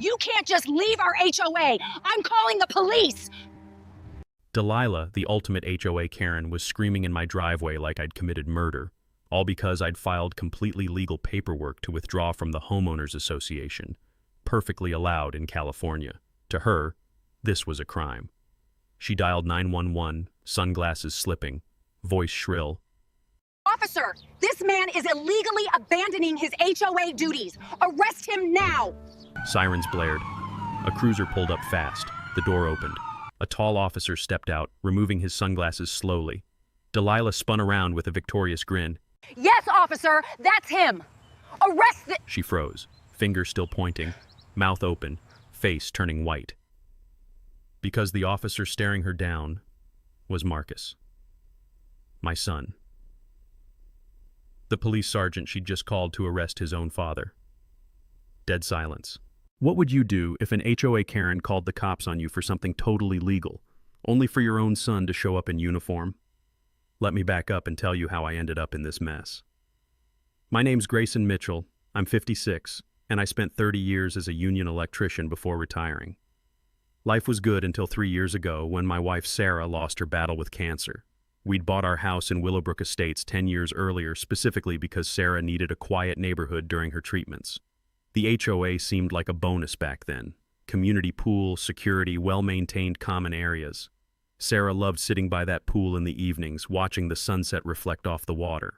You can't just leave our HOA. I'm calling the police. Delilah, the ultimate HOA Karen, was screaming in my driveway like I'd committed murder, all because I'd filed completely legal paperwork to withdraw from the homeowners association, perfectly allowed in California. To her, this was a crime. She dialed 911, sunglasses slipping, voice shrill. Officer, this man is illegally abandoning his HOA duties. Arrest him now. Sirens blared. A cruiser pulled up fast. The door opened. A tall officer stepped out, removing his sunglasses slowly. Delilah spun around with a victorious grin. Yes, officer, that's him. Arrest the... She froze, finger still pointing, mouth open, face turning white. Because the officer staring her down was Marcus, my son. The police sergeant she'd just called to arrest his own father. Dead silence. What would you do if an HOA Karen called the cops on you for something totally legal, only for your own son to show up in uniform? Let me back up and tell you how I ended up in this mess. My name's Grayson Mitchell. I'm 56, and I spent 30 years as a union electrician before retiring. Life was good until 3 years ago when my wife Sarah lost her battle with cancer. We'd bought our house in Willowbrook Estates 10 years earlier specifically because Sarah needed a quiet neighborhood during her treatments. The HOA seemed like a bonus back then. Community pool, security, well-maintained common areas. Sarah loved sitting by that pool in the evenings, watching the sunset reflect off the water.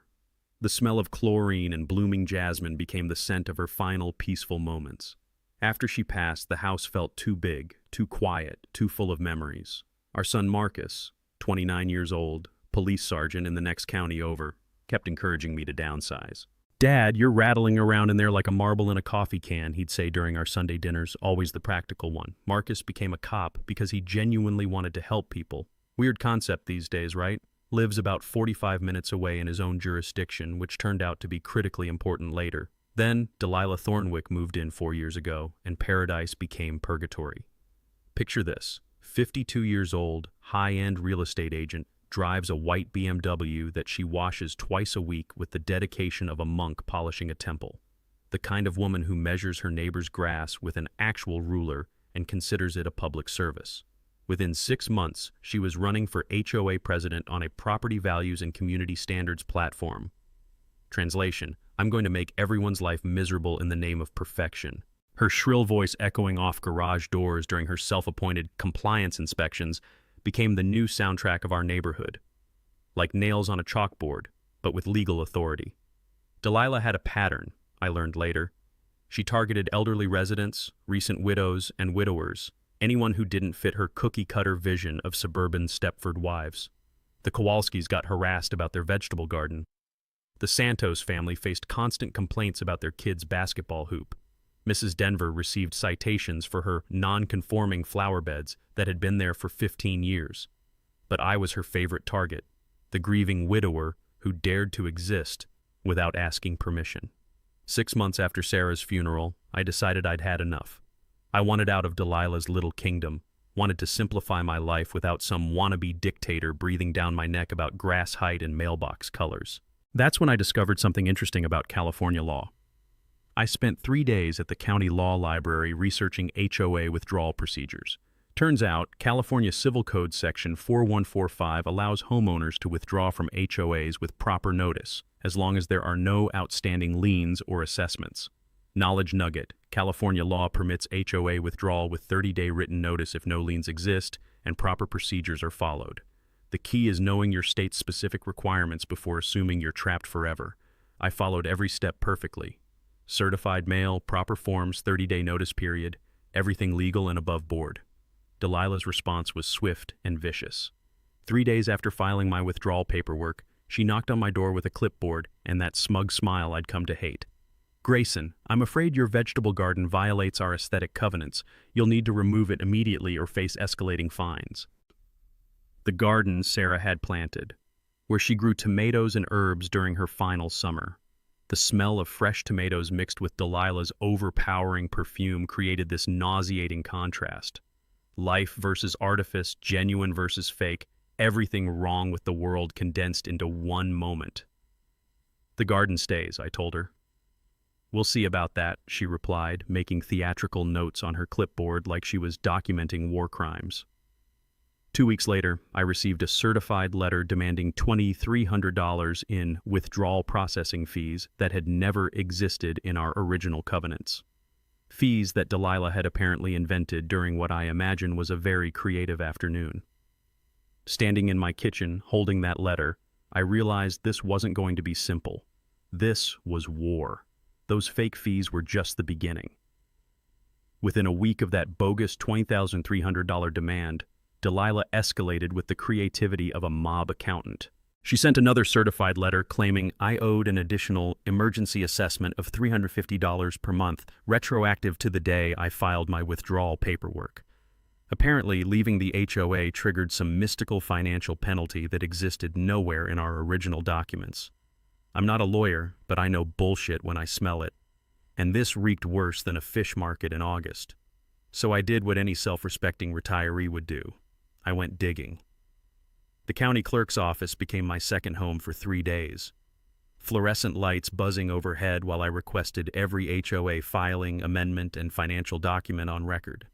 The smell of chlorine and blooming jasmine became the scent of her final peaceful moments. After she passed, the house felt too big, too quiet, too full of memories. Our son Marcus, 29 years old, police sergeant in the next county over, kept encouraging me to downsize. "Dad, you're rattling around in there like a marble in a coffee can," he'd say during our Sunday dinners, always the practical one. Marcus became a cop because he genuinely wanted to help people. Weird concept these days, right? Lives about 45 minutes away in his own jurisdiction, which turned out to be critically important later. Then, Delilah Thornwick moved in 4 years ago, and paradise became purgatory. Picture this. 52 years old, high-end real estate agent, drives a white BMW that she washes twice a week with the dedication of a monk polishing a temple. The kind of woman who measures her neighbor's grass with an actual ruler and considers it a public service. Within 6 months, she was running for HOA president on a property values and community standards platform. Translation: I'm going to make everyone's life miserable in the name of perfection. Her shrill voice echoing off garage doors during her self-appointed compliance inspections became the new soundtrack of our neighborhood. Like nails on a chalkboard, but with legal authority. Delilah had a pattern, I learned later. She targeted elderly residents, recent widows, and widowers, anyone who didn't fit her cookie-cutter vision of suburban Stepford wives. The Kowalskis got harassed about their vegetable garden. The Santos family faced constant complaints about their kids' basketball hoop. Mrs. Denver received citations for her non-conforming flower beds that had been there for 15 years. But I was her favorite target, the grieving widower who dared to exist without asking permission. 6 months after Sarah's funeral, I decided I'd had enough. I wanted out of Delilah's little kingdom, wanted to simplify my life without some wannabe dictator breathing down my neck about grass height and mailbox colors. That's when I discovered something interesting about California law. I spent 3 days at the county law library researching HOA withdrawal procedures. Turns out, California Civil Code Section 4145 allows homeowners to withdraw from HOAs with proper notice, as long as there are no outstanding liens or assessments. Knowledge nugget: California law permits HOA withdrawal with 30-day written notice if no liens exist and proper procedures are followed. The key is knowing your state's specific requirements before assuming you're trapped forever. I followed every step perfectly. Certified mail, proper forms, 30-day notice period, everything legal and above board. Delilah's response was swift and vicious. 3 days after filing my withdrawal paperwork, she knocked on my door with a clipboard and that smug smile I'd come to hate. "Grayson, I'm afraid your vegetable garden violates our aesthetic covenants. You'll need to remove it immediately or face escalating fines." The garden Sarah had planted, where she grew tomatoes and herbs during her final summer. The smell of fresh tomatoes mixed with Delilah's overpowering perfume created this nauseating contrast. Life versus artifice, genuine versus fake, everything wrong with the world condensed into one moment. "The garden stays," I told her. "We'll see about that," she replied, making theatrical notes on her clipboard like she was documenting war crimes. 2 weeks later, I received a certified letter demanding $2,300 in withdrawal processing fees that had never existed in our original covenants. Fees that Delilah had apparently invented during what I imagine was a very creative afternoon. Standing in my kitchen, holding that letter, I realized this wasn't going to be simple. This was war. Those fake fees were just the beginning. Within a week of that bogus $20,300 demand, Delilah escalated with the creativity of a mob accountant. She sent another certified letter claiming I owed an additional emergency assessment of $350 per month, retroactive to the day I filed my withdrawal paperwork. Apparently, leaving the HOA triggered some mystical financial penalty that existed nowhere in our original documents. I'm not a lawyer, but I know bullshit when I smell it. And this reeked worse than a fish market in August. So I did what any self-respecting retiree would do. I went digging. The county clerk's office became my second home for 3 days. Fluorescent lights buzzing overhead while I requested every HOA filing, amendment, and financial document on record.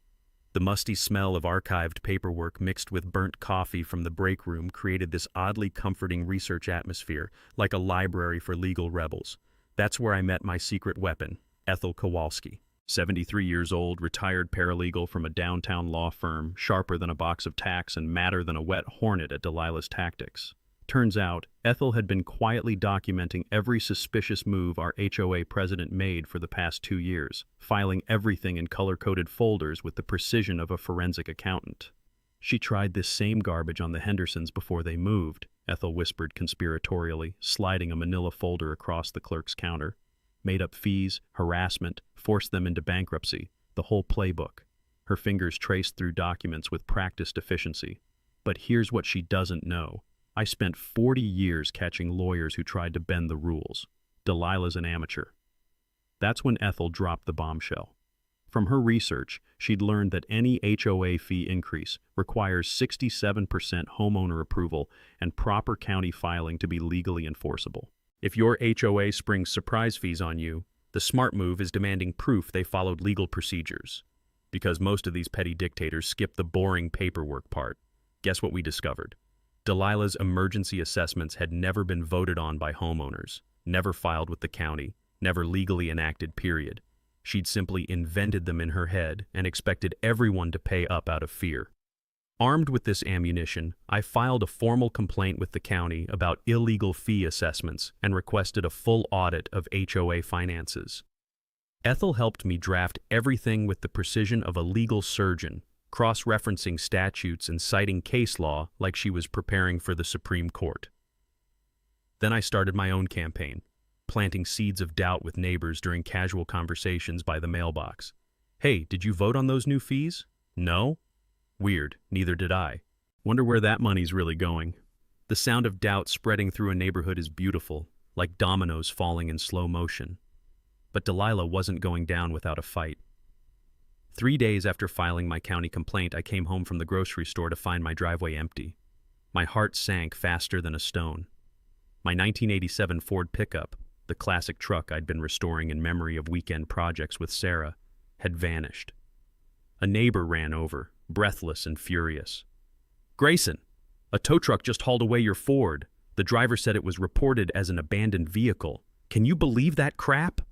The musty smell of archived paperwork mixed with burnt coffee from the break room created this oddly comforting research atmosphere, like a library for legal rebels. That's where I met my secret weapon, Ethel Kowalski. 73 years old, retired paralegal from a downtown law firm, sharper than a box of tacks and madder than a wet hornet at Delilah's tactics. Turns out, Ethel had been quietly documenting every suspicious move our HOA president made for the past 2 years, filing everything in color-coded folders with the precision of a forensic accountant. She tried this same garbage on the Hendersons before they moved, Ethel whispered conspiratorially, sliding a manila folder across the clerk's counter. Made up fees, harassment, forced them into bankruptcy, the whole playbook. Her fingers traced through documents with practiced efficiency. But here's what she doesn't know. I spent 40 years catching lawyers who tried to bend the rules. Delilah's an amateur. That's when Ethel dropped the bombshell. From her research, she'd learned that any HOA fee increase requires 67% homeowner approval and proper county filing to be legally enforceable. If your HOA springs surprise fees on you, the smart move is demanding proof they followed legal procedures. Because most of these petty dictators skip the boring paperwork part. Guess what we discovered? Delilah's emergency assessments had never been voted on by homeowners, never filed with the county, never legally enacted, period. She'd simply invented them in her head and expected everyone to pay up out of fear. Armed with this ammunition, I filed a formal complaint with the county about illegal fee assessments and requested a full audit of HOA finances. Ethel helped me draft everything with the precision of a legal surgeon, cross-referencing statutes and citing case law like she was preparing for the Supreme Court. Then I started my own campaign, planting seeds of doubt with neighbors during casual conversations by the mailbox. Hey, did you vote on those new fees? No? Weird, neither did I. Wonder where that money's really going. The sound of doubt spreading through a neighborhood is beautiful, like dominoes falling in slow motion. But Delilah wasn't going down without a fight. 3 days after filing my county complaint, I came home from the grocery store to find my driveway empty. My heart sank faster than a stone. My 1987 Ford pickup, the classic truck I'd been restoring in memory of weekend projects with Sarah, had vanished. A neighbor ran over, breathless and furious. "Grayson, a tow truck just hauled away your Ford. The driver said it was reported as an abandoned vehicle. Can you believe that crap?"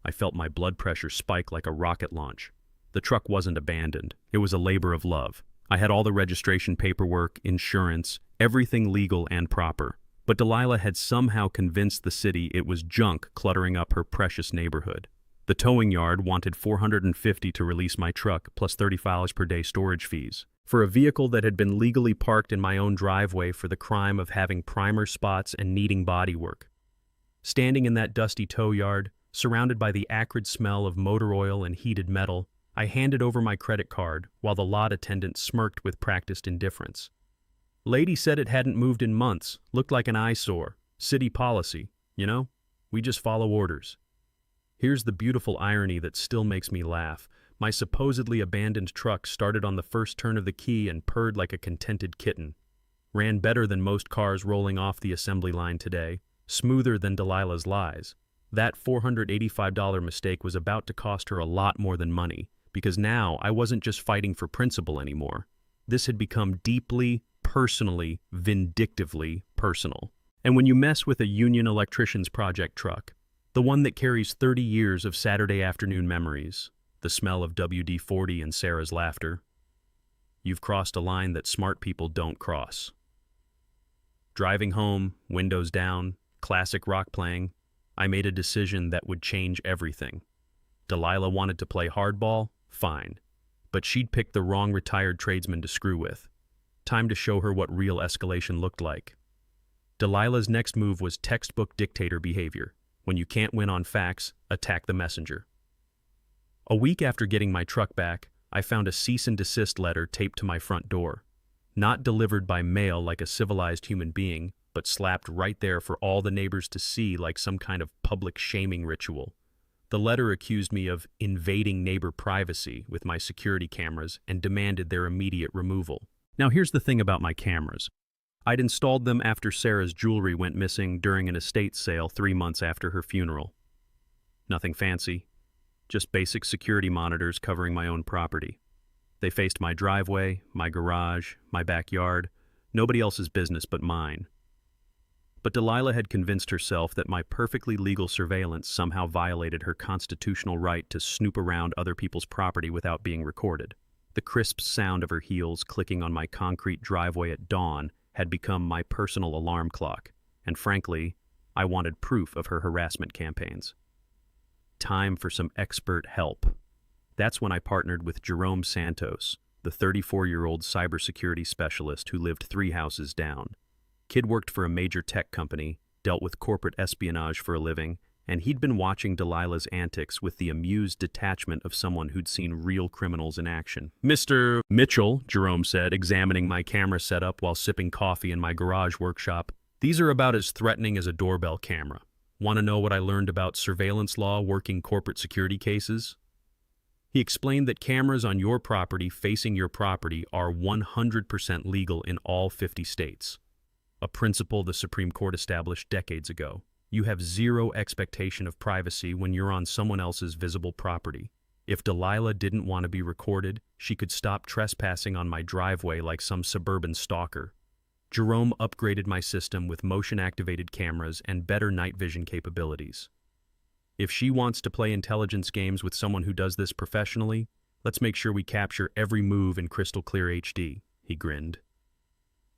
I felt my blood pressure spike like a rocket launch. The truck wasn't abandoned. It was a labor of love. I had all the registration paperwork, insurance, everything legal and proper. But Delilah had somehow convinced the city it was junk cluttering up her precious neighborhood. The towing yard wanted $450 to release my truck, plus $35 per day storage fees, for a vehicle that had been legally parked in my own driveway for the crime of having primer spots and needing bodywork. Standing in that dusty tow yard, surrounded by the acrid smell of motor oil and heated metal, I handed over my credit card while the lot attendant smirked with practiced indifference. Lady said it hadn't moved in months, looked like an eyesore. City policy, you know? We just follow orders. Here's the beautiful irony that still makes me laugh. My supposedly abandoned truck started on the first turn of the key and purred like a contented kitten. Ran better than most cars rolling off the assembly line today, smoother than Delilah's lies. That $485 mistake was about to cost her a lot more than money, because now I wasn't just fighting for principle anymore. This had become deeply, personally, vindictively personal. And when you mess with a union electrician's project truck, the one that carries 30 years of Saturday afternoon memories, the smell of WD-40 and Sarah's laughter, you've crossed a line that smart people don't cross. Driving home, windows down, classic rock playing, I made a decision that would change everything. Delilah wanted to play hardball? Fine. But she'd picked the wrong retired tradesman to screw with. Time to show her what real escalation looked like. Delilah's next move was textbook dictator behavior. When you can't win on facts, attack the messenger. A week after getting my truck back, I found a cease and desist letter taped to my front door. Not delivered by mail like a civilized human being, but slapped right there for all the neighbors to see like some kind of public shaming ritual. The letter accused me of invading neighbor privacy with my security cameras and demanded their immediate removal. Now here's the thing about my cameras. I'd installed them after Sarah's jewelry went missing during an estate sale 3 months after her funeral. Nothing fancy, just basic security monitors covering my own property. They faced my driveway, my garage, my backyard, nobody else's business but mine. But Delilah had convinced herself that my perfectly legal surveillance somehow violated her constitutional right to snoop around other people's property without being recorded. The crisp sound of her heels clicking on my concrete driveway at dawn had become my personal alarm clock, and frankly, I wanted proof of her harassment campaigns. Time for some expert help. That's when I partnered with Jerome Santos, the 34-year-old cybersecurity specialist who lived 3 houses down. Kid worked for a major tech company, dealt with corporate espionage for a living, and he'd been watching Delilah's antics with the amused detachment of someone who'd seen real criminals in action. "Mr. Mitchell," Jerome said, examining my camera setup while sipping coffee in my garage workshop, "these are about as threatening as a doorbell camera. Want to know what I learned about surveillance law working corporate security cases?" He explained that cameras on your property facing your property are 100% legal in all 50 states. A principle the Supreme Court established decades ago. You have zero expectation of privacy when you're on someone else's visible property. If Delilah didn't want to be recorded, she could stop trespassing on my driveway like some suburban stalker. Jerome upgraded my system with motion-activated cameras and better night vision capabilities. If she wants to play intelligence games with someone who does this professionally, let's make sure we capture every move in crystal clear HD, he grinned.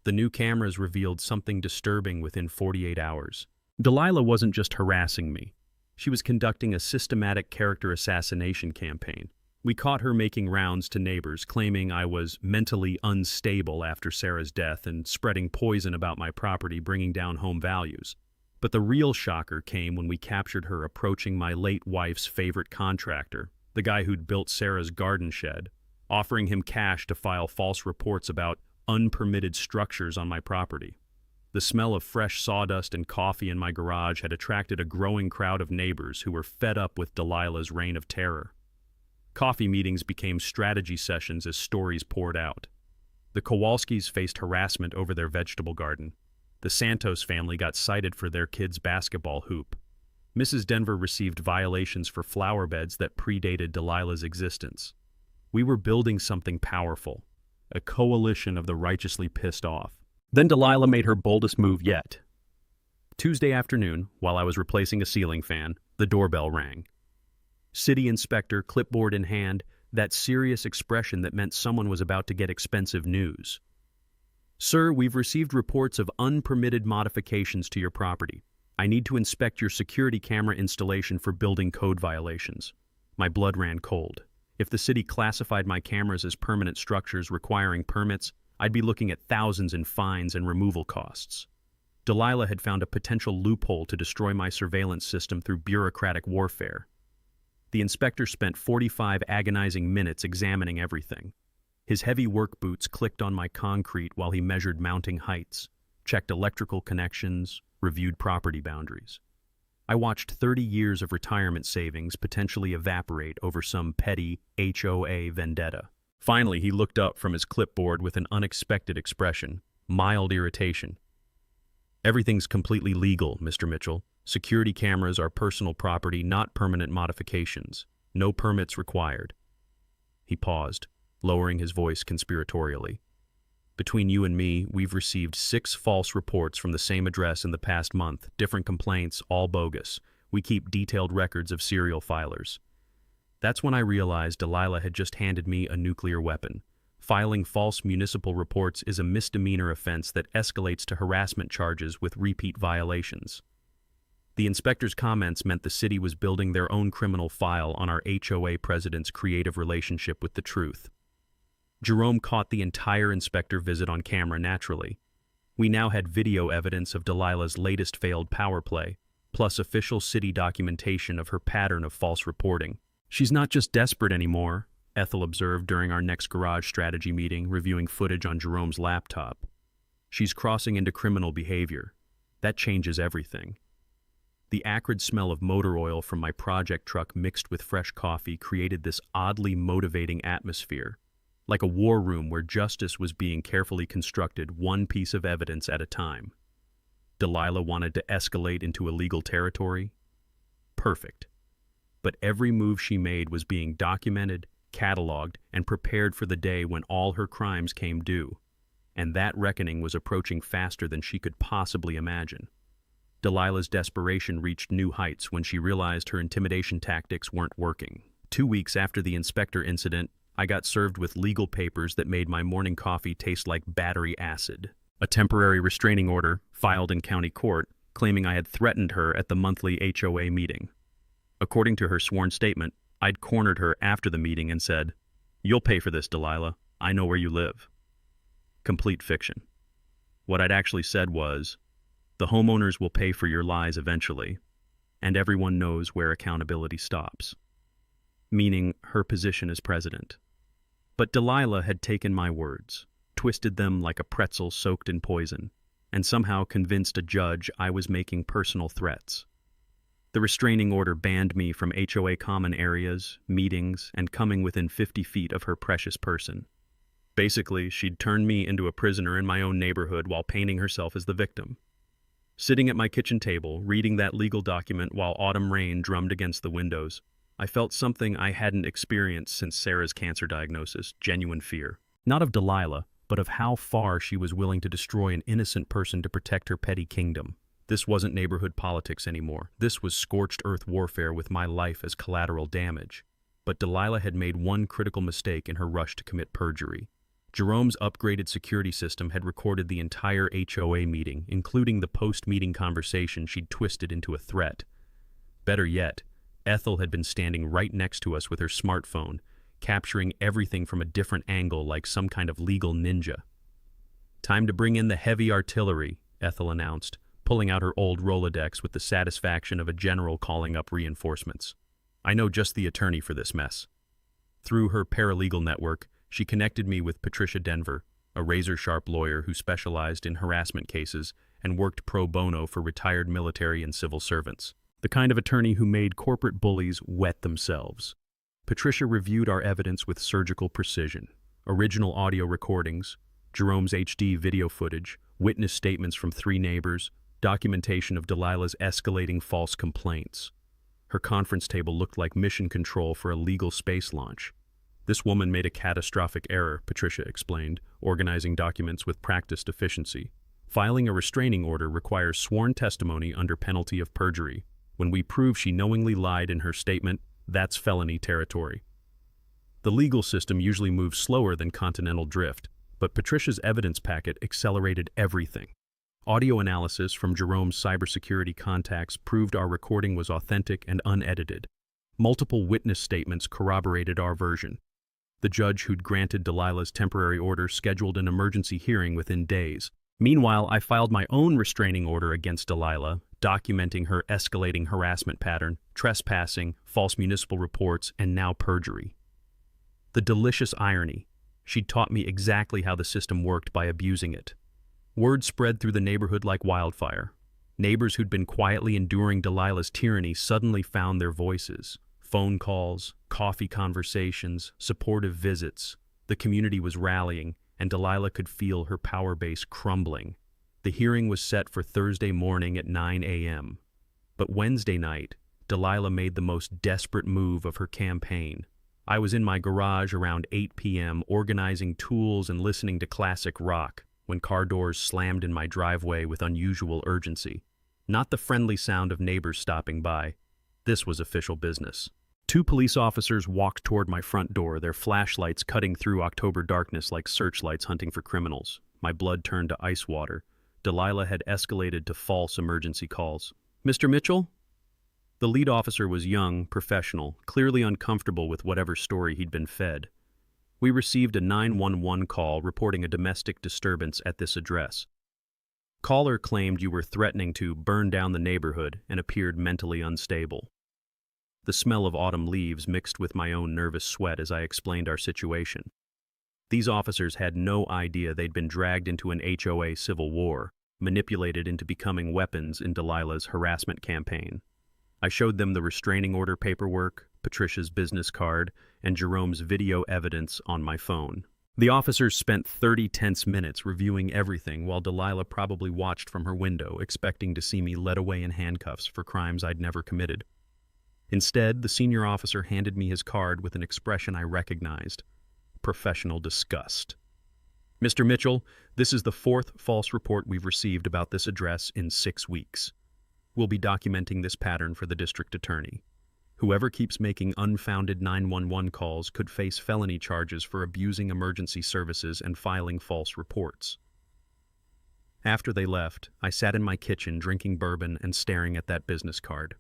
The new cameras revealed something disturbing within 48 hours. Delilah wasn't just harassing me. She was conducting a systematic character assassination campaign. We caught her making rounds to neighbors, claiming I was mentally unstable after Sarah's death and spreading poison about my property, bringing down home values. But the real shocker came when we captured her approaching my late wife's favorite contractor, the guy who'd built Sarah's garden shed, offering him cash to file false reports about unpermitted structures on my property. The smell of fresh sawdust and coffee in my garage had attracted a growing crowd of neighbors who were fed up with Delilah's reign of terror. Coffee meetings became strategy sessions as stories poured out. The Kowalskis faced harassment over their vegetable garden. The Santos family got cited for their kid's basketball hoop. Mrs. Denver received violations for flower beds that predated Delilah's existence. We were building something powerful, a coalition of the righteously pissed off. Then Delilah made her boldest move yet. Tuesday afternoon, while I was replacing a ceiling fan, the doorbell rang. City inspector, clipboard in hand, that serious expression that meant someone was about to get expensive news. "Sir, we've received reports of unpermitted modifications to your property. I need to inspect your security camera installation for building code violations." My blood ran cold. If the city classified my cameras as permanent structures requiring permits, I'd be looking at thousands in fines and removal costs. Delilah had found a potential loophole to destroy my surveillance system through bureaucratic warfare. The inspector spent 45 agonizing minutes examining everything. His heavy work boots clicked on my concrete while he measured mounting heights, checked electrical connections, reviewed property boundaries. I watched 30 years of retirement savings potentially evaporate over some petty HOA vendetta. Finally, he looked up from his clipboard with an unexpected expression, mild irritation. "Everything's completely legal, Mr. Mitchell, Security cameras are personal property, not permanent modifications. No permits required. He paused, lowering his voice conspiratorially. Between you and me, we've received 6 false reports from the same address in the past month, different complaints, all bogus. We keep detailed records of serial filers. That's when I realized Delilah had just handed me a nuclear weapon. Filing false municipal reports is a misdemeanor offense that escalates to harassment charges with repeat violations. The inspector's comments meant the city was building their own criminal file on our HOA president's creative relationship with the truth. Jerome caught the entire inspector visit on camera naturally. We now had video evidence of Delilah's latest failed power play, plus official city documentation of her pattern of false reporting. She's not just desperate anymore, Ethel observed during our next garage strategy meeting, reviewing footage on Jerome's laptop. She's crossing into criminal behavior. That changes everything. The acrid smell of motor oil from my project truck mixed with fresh coffee created this oddly motivating atmosphere, like a war room where justice was being carefully constructed, one piece of evidence at a time. Delilah wanted to escalate into illegal territory? Perfect. But every move she made was being documented, cataloged, and prepared for the day when all her crimes came due. And that reckoning was approaching faster than she could possibly imagine. Delilah's desperation reached new heights when she realized her intimidation tactics weren't working. 2 weeks after the inspector incident, I got served with legal papers that made my morning coffee taste like battery acid. A temporary restraining order, filed in county court, claiming I had threatened her at the monthly HOA meeting. According to her sworn statement, I'd cornered her after the meeting and said, "You'll pay for this, Delilah. I know where you live." Complete fiction. What I'd actually said was, "The homeowners will pay for your lies eventually, and everyone knows where accountability stops." Meaning her position as president. But Delilah had taken my words, twisted them like a pretzel soaked in poison, and somehow convinced a judge I was making personal threats. The restraining order banned me from HOA common areas, meetings, and coming within 50 feet of her precious person. Basically, she'd turned me into a prisoner in my own neighborhood while painting herself as the victim. Sitting at my kitchen table, reading that legal document while autumn rain drummed against the windows, I felt something I hadn't experienced since Sarah's cancer diagnosis, genuine fear. Not of Delilah, but of how far she was willing to destroy an innocent person to protect her petty kingdom. This wasn't neighborhood politics anymore. This was scorched earth warfare with my life as collateral damage. But Delilah had made one critical mistake in her rush to commit perjury. Jerome's upgraded security system had recorded the entire HOA meeting, including the post-meeting conversation she'd twisted into a threat. Better yet, Ethel had been standing right next to us with her smartphone, capturing everything from a different angle like some kind of legal ninja. "Time to bring in the heavy artillery," Ethel announced, pulling out her old Rolodex with the satisfaction of a general calling up reinforcements. "I know just the attorney for this mess." Through her paralegal network, she connected me with Patricia Denver, a razor-sharp lawyer who specialized in harassment cases and worked pro bono for retired military and civil servants. The kind of attorney who made corporate bullies wet themselves. Patricia reviewed our evidence with surgical precision. Original audio recordings, Jerome's HD video footage, witness statements from 3 neighbors, documentation of Delilah's escalating false complaints. Her conference table looked like mission control for a legal space launch. "This woman made a catastrophic error," Patricia explained, organizing documents with practiced efficiency. "Filing a restraining order requires sworn testimony under penalty of perjury. When we prove she knowingly lied in her statement, that's felony territory." The legal system usually moves slower than continental drift, but Patricia's evidence packet accelerated everything. Audio analysis from Jerome's cybersecurity contacts proved our recording was authentic and unedited. Multiple witness statements corroborated our version. The judge who'd granted Delilah's temporary order scheduled an emergency hearing within days. Meanwhile, I filed my own restraining order against Delilah, documenting her escalating harassment pattern, trespassing, false municipal reports, and now perjury. The delicious irony. She'd taught me exactly how the system worked by abusing it. Word spread through the neighborhood like wildfire. Neighbors who'd been quietly enduring Delilah's tyranny suddenly found their voices. Phone calls, coffee conversations, supportive visits. The community was rallying, and Delilah could feel her power base crumbling. The hearing was set for Thursday morning at 9 a.m. But Wednesday night, Delilah made the most desperate move of her campaign. I was in my garage around 8 p.m. organizing tools and listening to classic rock when car doors slammed in my driveway with unusual urgency. Not the friendly sound of neighbors stopping by. This was official business. 2 police officers walked toward my front door, their flashlights cutting through October darkness like searchlights hunting for criminals. My blood turned to ice water. Delilah had escalated to false emergency calls. "Mr. Mitchell?" The lead officer was young, professional, clearly uncomfortable with whatever story he'd been fed. "We received a 911 call reporting a domestic disturbance at this address. Caller claimed you were threatening to burn down the neighborhood and appeared mentally unstable." The smell of autumn leaves mixed with my own nervous sweat as I explained our situation. These officers had no idea they'd been dragged into an HOA civil war, manipulated into becoming weapons in Delilah's harassment campaign. I showed them the restraining order paperwork, Patricia's business card, and Jerome's video evidence on my phone. The officers spent 30 tense minutes reviewing everything while Delilah probably watched from her window, expecting to see me led away in handcuffs for crimes I'd never committed. Instead, the senior officer handed me his card with an expression I recognized: professional disgust. "Mr. Mitchell, this is the 4th false report we've received about this address in 6 weeks. We'll be documenting this pattern for the district attorney. Whoever keeps making unfounded 911 calls could face felony charges for abusing emergency services and filing false reports." After they left, I sat in my kitchen drinking bourbon and staring at that business card.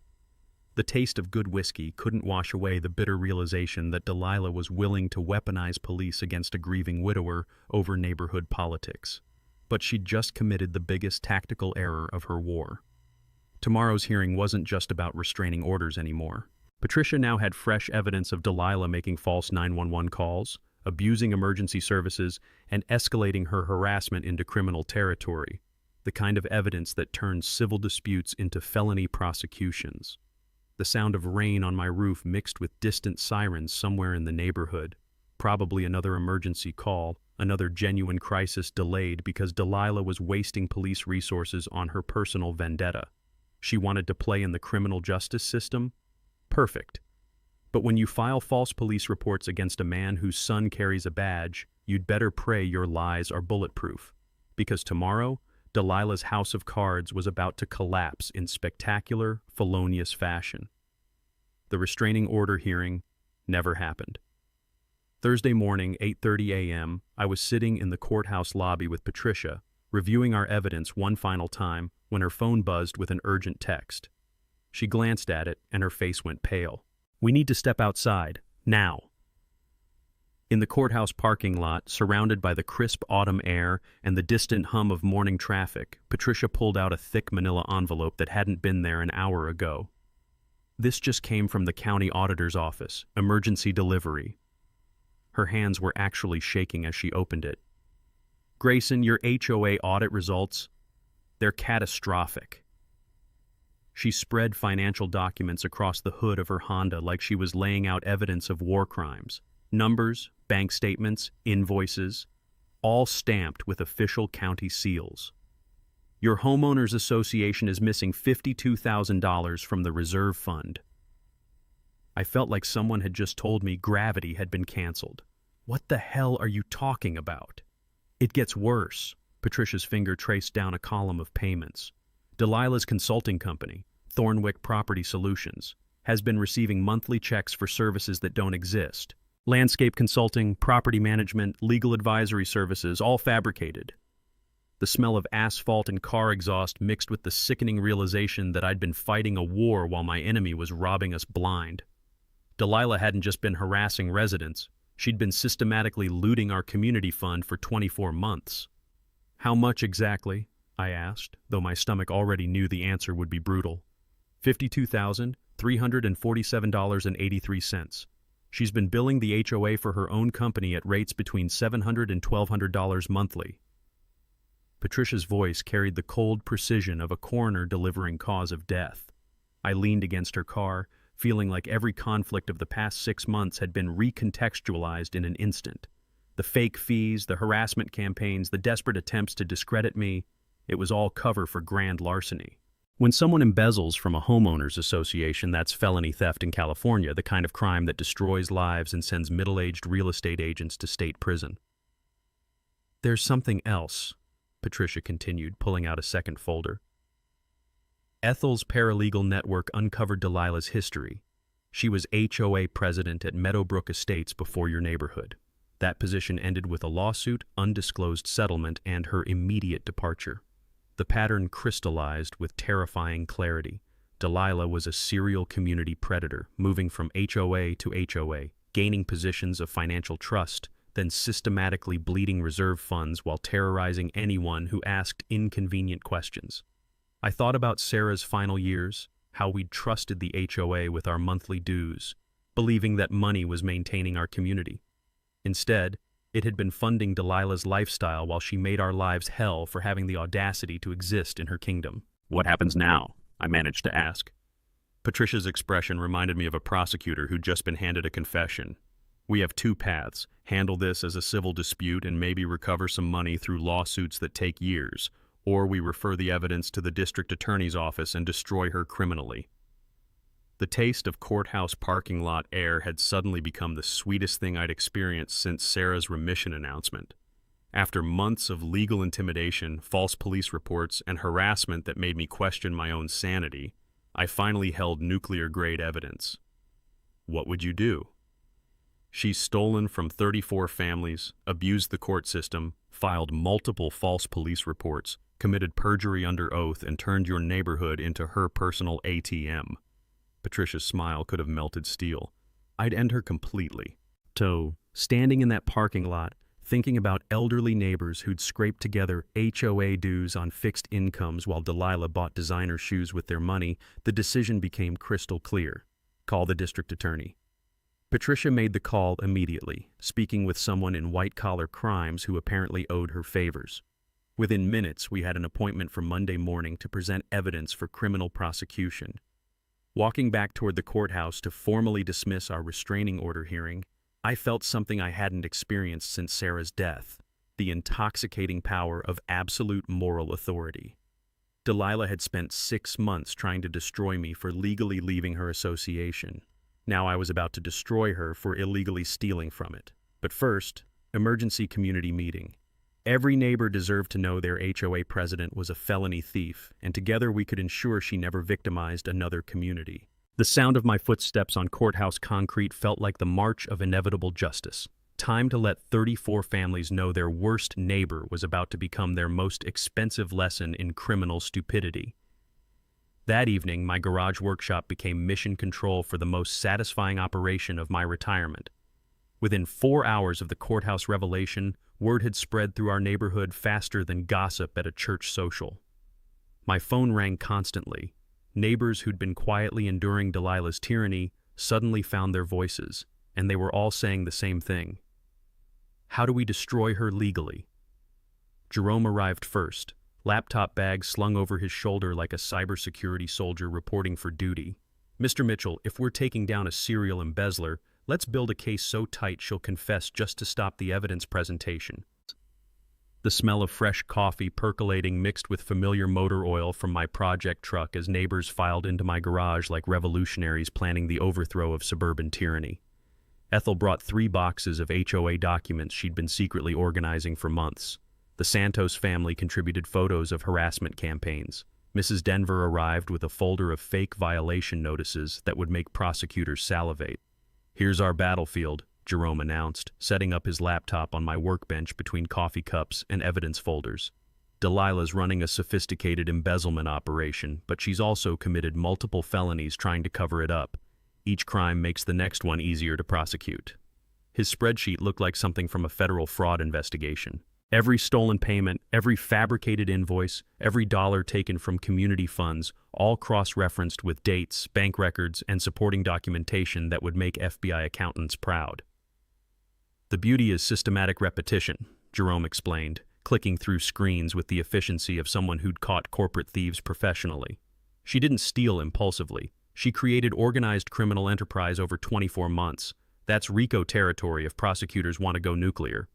The taste of good whiskey couldn't wash away the bitter realization that Delilah was willing to weaponize police against a grieving widower over neighborhood politics. But she'd just committed the biggest tactical error of her war. Tomorrow's hearing wasn't just about restraining orders anymore. Patricia now had fresh evidence of Delilah making false 911 calls, abusing emergency services, and escalating her harassment into criminal territory, the kind of evidence that turns civil disputes into felony prosecutions. The sound of rain on my roof mixed with distant sirens somewhere in the neighborhood. Probably another emergency call, another genuine crisis delayed because Delilah was wasting police resources on her personal vendetta. She wanted to play in the criminal justice system? Perfect. But when you file false police reports against a man whose son carries a badge, you'd better pray your lies are bulletproof. Because tomorrow, Delilah's house of cards was about to collapse in spectacular, felonious fashion. The restraining order hearing never happened. Thursday morning, 8:30 a.m., I was sitting in the courthouse lobby with Patricia, reviewing our evidence one final time when her phone buzzed with an urgent text. She glanced at it and her face went pale. "We need to step outside, now." In the courthouse parking lot, surrounded by the crisp autumn air and the distant hum of morning traffic, Patricia pulled out a thick manila envelope that hadn't been there an hour ago. "This just came from the county auditor's office, emergency delivery." Her hands were actually shaking as she opened it. "Grayson, your HOA audit results, they're catastrophic." She spread financial documents across the hood of her Honda like she was laying out evidence of war crimes. Numbers, bank statements, invoices, all stamped with official county seals. "Your homeowners association is missing $52,000 from the reserve fund." I felt like someone had just told me gravity had been canceled. What the hell are you talking about? "It gets worse." Patricia's finger traced down a column of payments. "Delilah's consulting company, Thornwick Property Solutions, has been receiving monthly checks for services that don't exist. Landscape consulting, property management, legal advisory services, all fabricated." The smell of asphalt and car exhaust mixed with the sickening realization that I'd been fighting a war while my enemy was robbing us blind. Delilah hadn't just been harassing residents, she'd been systematically looting our community fund for 24 months. "How much exactly?" I asked, though my stomach already knew the answer would be brutal. $52,347.83. She's been billing the HOA for her own company at rates between $700 and $1,200 monthly. Patricia's voice carried the cold precision of a coroner delivering cause of death. I leaned against her car, feeling like every conflict of the past 6 months had been recontextualized in an instant. The fake fees, the harassment campaigns, the desperate attempts to discredit me, it was all cover for grand larceny. When someone embezzles from a homeowners association, that's felony theft in California, the kind of crime that destroys lives and sends middle-aged real estate agents to state prison. There's something else, Patricia continued, pulling out a second folder. Ethel's paralegal network uncovered Delilah's history. She was HOA president at Meadowbrook Estates before your neighborhood. That position ended with a lawsuit, undisclosed settlement, and her immediate departure. The pattern crystallized with terrifying clarity. Delilah was a serial community predator, moving from HOA to HOA, gaining positions of financial trust, then systematically bleeding reserve funds while terrorizing anyone who asked inconvenient questions. I thought about Sarah's final years, how we'd trusted the HOA with our monthly dues, believing that money was maintaining our community. Instead, it had been funding Delilah's lifestyle while she made our lives hell for having the audacity to exist in her kingdom. "What happens now?" I managed to ask. Patricia's expression reminded me of a prosecutor who'd just been handed a confession. "We have two paths: handle this as a civil dispute and maybe recover some money through lawsuits that take years, or we refer the evidence to the district attorney's office and destroy her criminally." The taste of courthouse parking lot air had suddenly become the sweetest thing I'd experienced since Sarah's remission announcement. After months of legal intimidation, false police reports, and harassment that made me question my own sanity, I finally held nuclear-grade evidence. What would you do? She's stolen from 34 families, abused the court system, filed multiple false police reports, committed perjury under oath, and turned your neighborhood into her personal ATM. Patricia's smile could have melted steel. I'd end her completely. So, standing in that parking lot, thinking about elderly neighbors who'd scraped together HOA dues on fixed incomes while Delilah bought designer shoes with their money, the decision became crystal clear. Call the district attorney. Patricia made the call immediately, speaking with someone in white-collar crimes who apparently owed her favors. Within minutes, we had an appointment for Monday morning to present evidence for criminal prosecution. Walking back toward the courthouse to formally dismiss our restraining order hearing, I felt something I hadn't experienced since Sarah's death: the intoxicating power of absolute moral authority. Delilah had spent 6 months trying to destroy me for legally leaving her association. Now I was about to destroy her for illegally stealing from it. But first, emergency community meeting. Every neighbor deserved to know their HOA president was a felony thief, and together we could ensure she never victimized another community. The sound of my footsteps on courthouse concrete felt like the march of inevitable justice. Time to let 34 families know their worst neighbor was about to become their most expensive lesson in criminal stupidity. That evening, my garage workshop became mission control for the most satisfying operation of my retirement. Within 4 hours of the courthouse revelation, word had spread through our neighborhood faster than gossip at a church social. My phone rang constantly. Neighbors who'd been quietly enduring Delilah's tyranny suddenly found their voices, and they were all saying the same thing. How do we destroy her legally? Jerome arrived first, laptop bag slung over his shoulder like a cybersecurity soldier reporting for duty. "Mr. Mitchell, if we're taking down a serial embezzler, let's build a case so tight she'll confess just to stop the evidence presentation." The smell of fresh coffee percolating mixed with familiar motor oil from my project truck as neighbors filed into my garage like revolutionaries planning the overthrow of suburban tyranny. Ethel brought 3 boxes of HOA documents she'd been secretly organizing for months. The Santos family contributed photos of harassment campaigns. Mrs. Denver arrived with a folder of fake violation notices that would make prosecutors salivate. "Here's our battlefield," Jerome announced, setting up his laptop on my workbench between coffee cups and evidence folders. "Delilah's running a sophisticated embezzlement operation, but she's also committed multiple felonies trying to cover it up. Each crime makes the next one easier to prosecute." His spreadsheet looked like something from a federal fraud investigation. Every stolen payment, every fabricated invoice, every dollar taken from community funds, all cross-referenced with dates, bank records, and supporting documentation that would make FBI accountants proud. "The beauty is systematic repetition," Jerome explained, clicking through screens with the efficiency of someone who'd caught corporate thieves professionally. She didn't steal impulsively. She created organized criminal enterprise over 24 months. That's RICO territory if prosecutors want to go nuclear.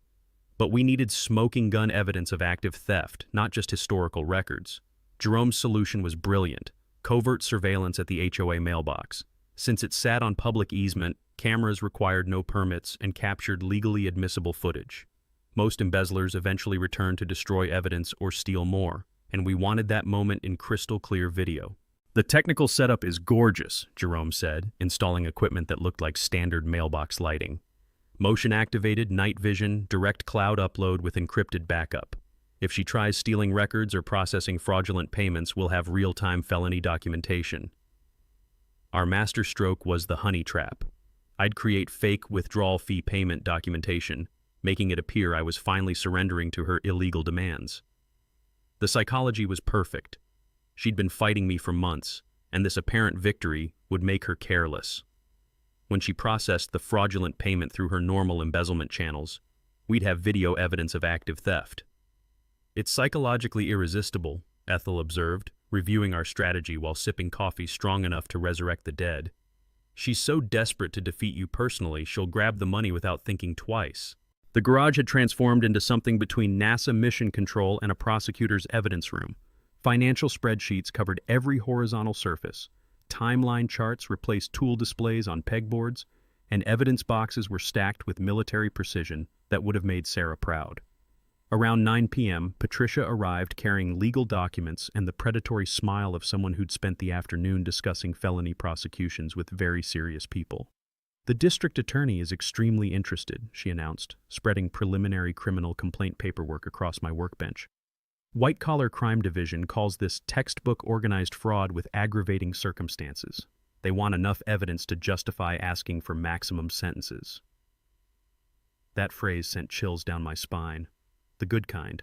But we needed smoking gun evidence of active theft, not just historical records. Jerome's solution was brilliant: Covert surveillance at the HOA mailbox. Since it sat on public easement, cameras required no permits and captured legally admissible footage. Most embezzlers eventually returned to destroy evidence or steal more, and we wanted that moment in crystal clear video. The technical setup is gorgeous, Jerome said, installing equipment that looked like standard mailbox lighting. Motion-activated night vision, direct cloud upload with encrypted backup. If she tries stealing records or processing fraudulent payments, we'll have real-time felony documentation. Our master stroke was the honey trap. I'd create fake withdrawal fee payment documentation, making it appear I was finally surrendering to her illegal demands. The psychology was perfect. She'd been fighting me for months, and this apparent victory would make her careless. When she processed the fraudulent payment through her normal embezzlement channels, we'd have video evidence of active theft. It's psychologically irresistible, Ethel observed, reviewing our strategy while sipping coffee strong enough to resurrect the dead. She's so desperate to defeat you personally, she'll grab the money without thinking twice. The garage had transformed into something between NASA mission control and a prosecutor's evidence room. Financial spreadsheets covered every horizontal surface. Timeline charts replaced tool displays on pegboards, and evidence boxes were stacked with military precision that would have made Sarah proud. Around 9 p.m., Patricia arrived carrying legal documents and the predatory smile of someone who'd spent the afternoon discussing felony prosecutions with very serious people. The district attorney is extremely interested, she announced, spreading preliminary criminal complaint paperwork across my workbench. White-collar crime division calls this textbook organized fraud with aggravating circumstances. They want enough evidence to justify asking for maximum sentences. That phrase sent chills down my spine. The good kind.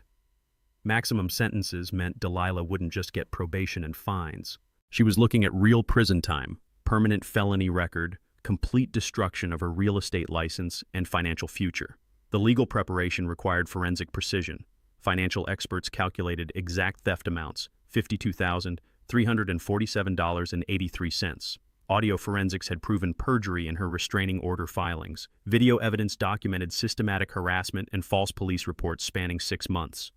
Maximum sentences meant Delilah wouldn't just get probation and fines. She was looking at real prison time, permanent felony record, complete destruction of her real estate license and financial future. The legal preparation required forensic precision. Financial experts calculated exact theft amounts, $52,347.83. Audio forensics had proven perjury in her restraining order filings. Video evidence documented systematic harassment and false police reports spanning 6 months.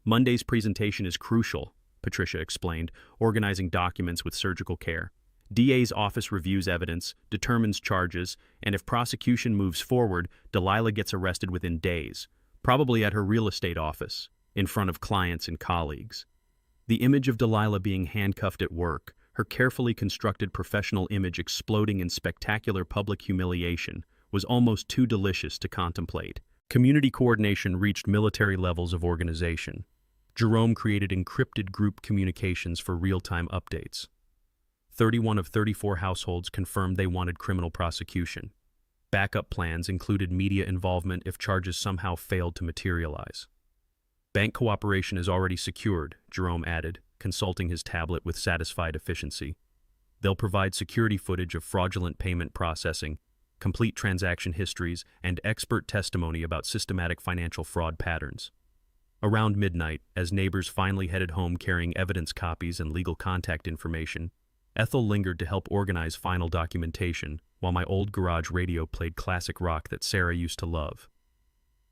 Monday's presentation is crucial, Patricia explained, organizing documents with surgical care. DA's office reviews evidence, determines charges, and if prosecution moves forward, Delilah gets arrested within days, probably at her real estate office, in front of clients and colleagues. The image of Delilah being handcuffed at work, her carefully constructed professional image exploding in spectacular public humiliation, was almost too delicious to contemplate. Community coordination reached military levels of organization. Jerome created encrypted group communications for real-time updates. 31 of 34 households confirmed they wanted criminal prosecution. Backup plans included media involvement if charges somehow failed to materialize. Bank cooperation is already secured, Jerome added, consulting his tablet with satisfied efficiency. They'll provide security footage of fraudulent payment processing, complete transaction histories, and expert testimony about systematic financial fraud patterns. Around midnight, as neighbors finally headed home carrying evidence copies and legal contact information, Ethel lingered to help organize final documentation, while my old garage radio played classic rock that Sarah used to love.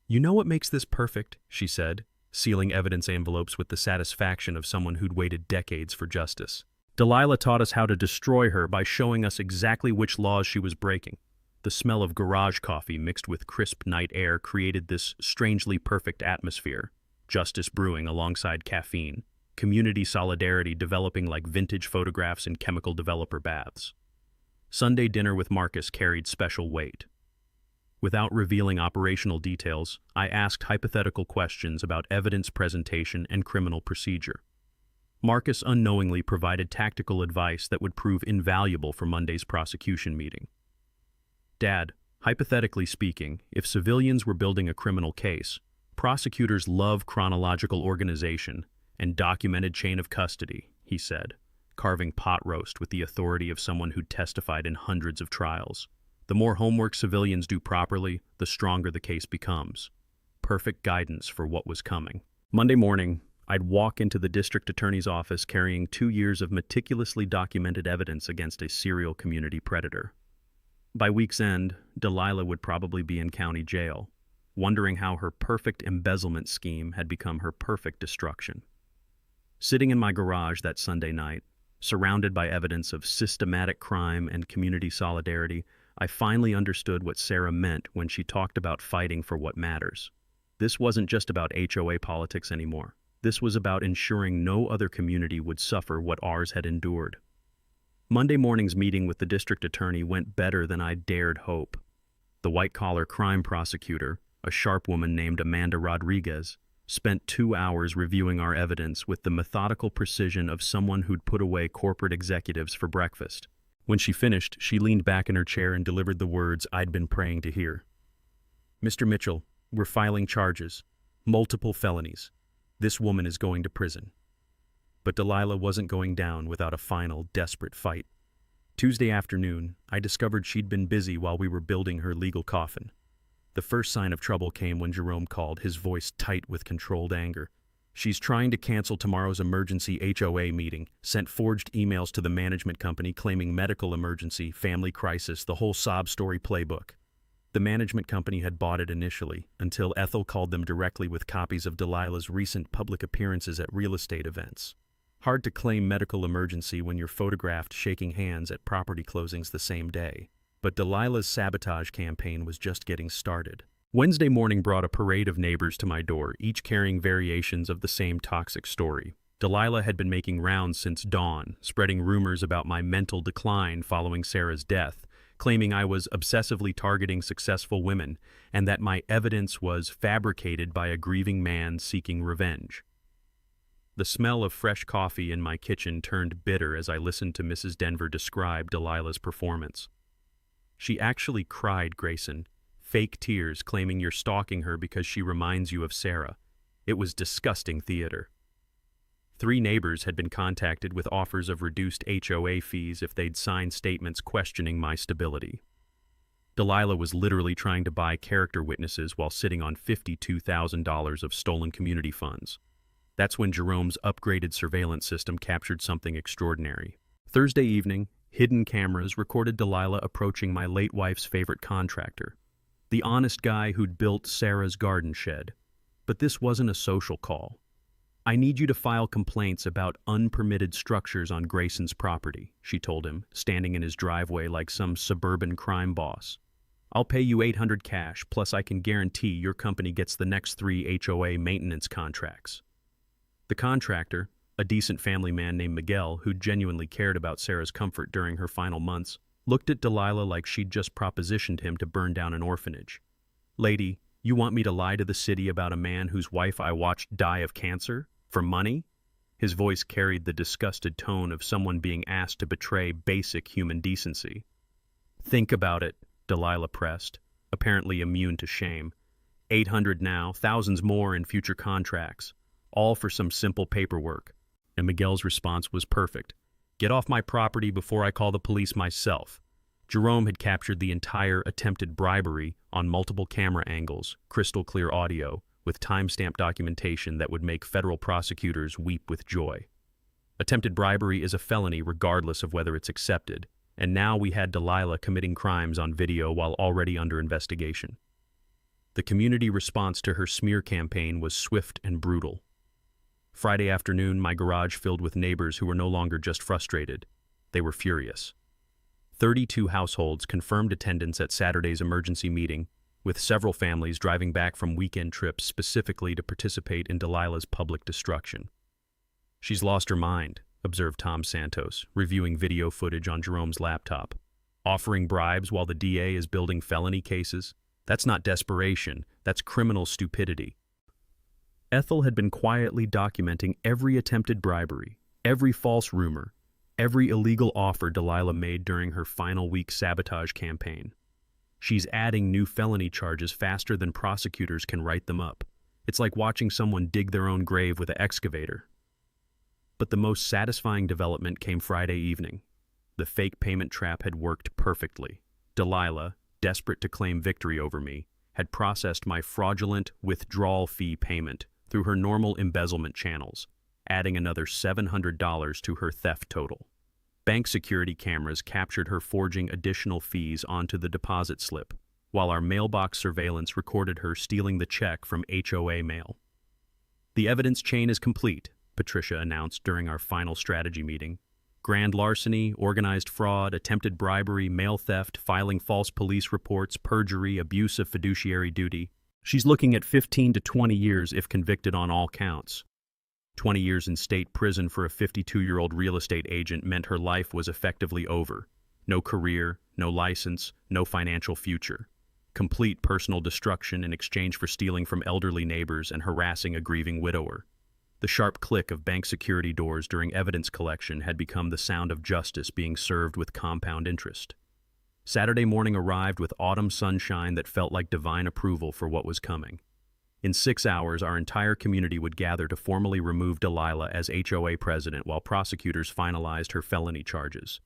"You know what makes this perfect?" she said, sealing evidence envelopes with the satisfaction of someone who'd waited decades for justice. "Delilah taught us how to destroy her by showing us exactly which laws she was breaking. The smell of garage coffee mixed with crisp night air created this strangely perfect atmosphere, justice brewing alongside caffeine. Community solidarity developing like vintage photographs in chemical developer baths. Sunday dinner with Marcus carried special weight. Without revealing operational details, I asked hypothetical questions about evidence presentation and criminal procedure. Marcus unknowingly provided tactical advice that would prove invaluable for Monday's prosecution meeting. "Dad, hypothetically speaking, if civilians were building a criminal case, prosecutors love chronological organization and documented chain of custody," he said, carving pot roast with the authority of someone who'd testified in hundreds of trials. "The more homework civilians do properly, the stronger the case becomes." Perfect guidance for what was coming. Monday morning, I'd walk into the district attorney's office carrying 2 years of meticulously documented evidence against a serial community predator. By week's end, Delilah would probably be in county jail, wondering how her perfect embezzlement scheme had become her perfect destruction. Sitting in my garage that Sunday night, Surrounded by evidence of systematic crime and community solidarity, I finally understood what Sarah meant when she talked about fighting for what matters. This wasn't just about HOA politics anymore. This was about ensuring no other community would suffer what ours had endured. Monday morning's meeting with the district attorney went better than I dared hope. The white-collar crime prosecutor, a sharp woman named Amanda Rodriguez, spent 2 hours reviewing our evidence with the methodical precision of someone who'd put away corporate executives for breakfast. When she finished, she leaned back in her chair and delivered the words I'd been praying to hear. "Mr. Mitchell, we're filing charges. Multiple felonies. This woman is going to prison." But Delilah wasn't going down without a final, desperate fight. Tuesday afternoon, I discovered she'd been busy while we were building her legal coffin. The first sign of trouble came when Jerome called, his voice tight with controlled anger. "She's trying to cancel tomorrow's emergency HOA meeting, sent forged emails to the management company claiming medical emergency, family crisis, the whole sob story playbook." The management company had bought it initially, until Ethel called them directly with copies of Delilah's recent public appearances at real estate events. Hard to claim medical emergency when you're photographed shaking hands at property closings the same day. But Delilah's sabotage campaign was just getting started. Wednesday morning brought a parade of neighbors to my door, each carrying variations of the same toxic story. Delilah had been making rounds since dawn, spreading rumors about my mental decline following Sarah's death, claiming I was obsessively targeting successful women and that my evidence was fabricated by a grieving man seeking revenge. The smell of fresh coffee in my kitchen turned bitter as I listened to Mrs. Denver describe Delilah's performance. "She actually cried, Grayson. Fake tears claiming you're stalking her because she reminds you of Sarah. It was disgusting theater." 3 neighbors had been contacted with offers of reduced HOA fees if they'd sign statements questioning my stability. Delilah was literally trying to buy character witnesses while sitting on $52,000 of stolen community funds. That's when Jerome's upgraded surveillance system captured something extraordinary. Thursday evening, hidden cameras recorded Delilah approaching my late wife's favorite contractor, the honest guy who'd built Sarah's garden shed. But this wasn't a social call. "I need you to file complaints about unpermitted structures on Grayson's property," she told him, standing in his driveway like some suburban crime boss. "I'll pay you $800 cash, plus I can guarantee your company gets the next 3 HOA maintenance contracts." The contractor, a decent family man named Miguel who genuinely cared about Sarah's comfort during her final months, looked at Delilah like she'd just propositioned him to burn down an orphanage. "Lady, you want me to lie to the city about a man whose wife I watched die of cancer? For money?" His voice carried the disgusted tone of someone being asked to betray basic human decency. "Think about it," Delilah pressed, apparently immune to shame. $800 now, thousands more in future contracts, all for some simple paperwork. And Miguel's response was perfect. "Get off my property before I call the police myself." Jerome had captured the entire attempted bribery on multiple camera angles, crystal clear audio, with timestamp documentation that would make federal prosecutors weep with joy. Attempted bribery is a felony regardless of whether it's accepted, and now we had Delilah committing crimes on video while already under investigation. The community response to her smear campaign was swift and brutal. Friday afternoon, my garage filled with neighbors who were no longer just frustrated. They were furious. 32 households confirmed attendance at Saturday's emergency meeting, with several families driving back from weekend trips specifically to participate in Delilah's public destruction. "She's lost her mind," observed Tom Santos, reviewing video footage on Jerome's laptop. "Offering bribes while the DA is building felony cases? That's not desperation, that's criminal stupidity." Ethel had been quietly documenting every attempted bribery, every false rumor, every illegal offer Delilah made during her final week sabotage campaign. She's adding new felony charges faster than prosecutors can write them up. It's like watching someone dig their own grave with an excavator. But the most satisfying development came Friday evening. The fake payment trap had worked perfectly. Delilah, desperate to claim victory over me, had processed my fraudulent withdrawal fee payment through her normal embezzlement channels, adding another $700 to her theft total. Bank security cameras captured her forging additional fees onto the deposit slip, while our mailbox surveillance recorded her stealing the check from HOA mail. "The evidence chain is complete," Patricia announced during our final strategy meeting. Grand larceny, organized fraud, attempted bribery, mail theft, filing false police reports, perjury, abuse of fiduciary duty. She's looking at 15 to 20 years if convicted on all counts. 20 years in state prison for a 52-year-old real estate agent meant her life was effectively over. No career, no license, no financial future. Complete personal destruction in exchange for stealing from elderly neighbors and harassing a grieving widower. The sharp click of bank security doors during evidence collection had become the sound of justice being served with compound interest. Saturday morning arrived with autumn sunshine that felt like divine approval for what was coming. In 6 hours, our entire community would gather to formally remove Delilah as HOA president while prosecutors finalized her felony charges.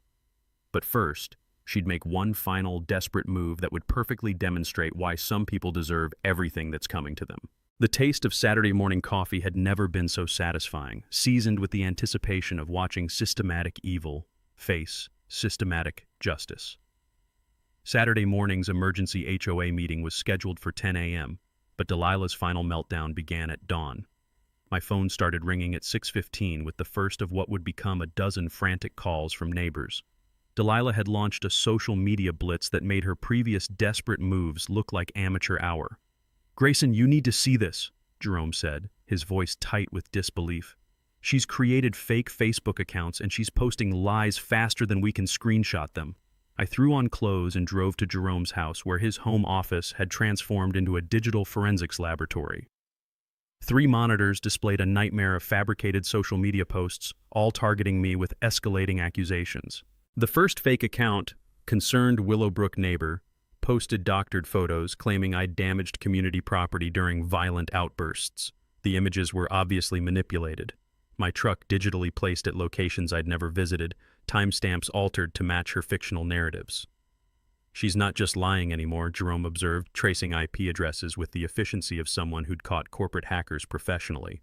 But first, she'd make one final, desperate move that would perfectly demonstrate why some people deserve everything that's coming to them. The taste of Saturday morning coffee had never been so satisfying, seasoned with the anticipation of watching systematic evil face systematic justice. Saturday morning's emergency HOA meeting was scheduled for 10 a.m., but Delilah's final meltdown began at dawn. My phone started ringing at 6:15 with the first of what would become a dozen frantic calls from neighbors. Delilah had launched a social media blitz that made her previous desperate moves look like amateur hour. "Grayson, you need to see this," Jerome said, his voice tight with disbelief. "She's created fake Facebook accounts and she's posting lies faster than we can screenshot them." I threw on clothes and drove to Jerome's house where his home office had transformed into a digital forensics laboratory. 3 monitors displayed a nightmare of fabricated social media posts, all targeting me with escalating accusations. The first fake account, Concerned Willowbrook Neighbor, posted doctored photos claiming I'd damaged community property during violent outbursts. The images were obviously manipulated. My truck digitally placed at locations I'd never visited, timestamps altered to match her fictional narratives. "She's not just lying anymore," Jerome observed, tracing IP addresses with the efficiency of someone who'd caught corporate hackers professionally.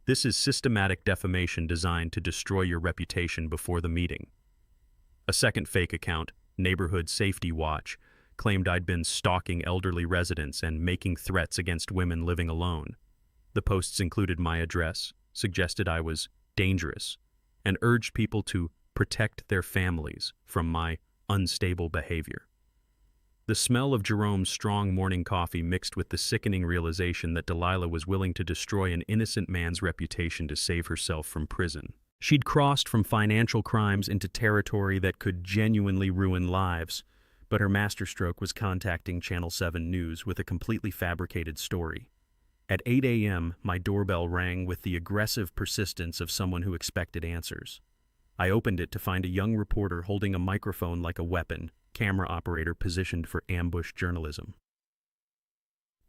"This is systematic defamation designed to destroy your reputation before the meeting." A second fake account, Neighborhood Safety Watch, claimed I'd been stalking elderly residents and making threats against women living alone. The posts included my address, suggested I was dangerous, and urged people to protect their families from my unstable behavior. The smell of Jerome's strong morning coffee mixed with the sickening realization that Delilah was willing to destroy an innocent man's reputation to save herself from prison. She'd crossed from financial crimes into territory that could genuinely ruin lives, but her masterstroke was contacting Channel 7 News with a completely fabricated story. At 8 a.m., my doorbell rang with the aggressive persistence of someone who expected answers. I opened it to find a young reporter holding a microphone like a weapon, camera operator positioned for ambush journalism.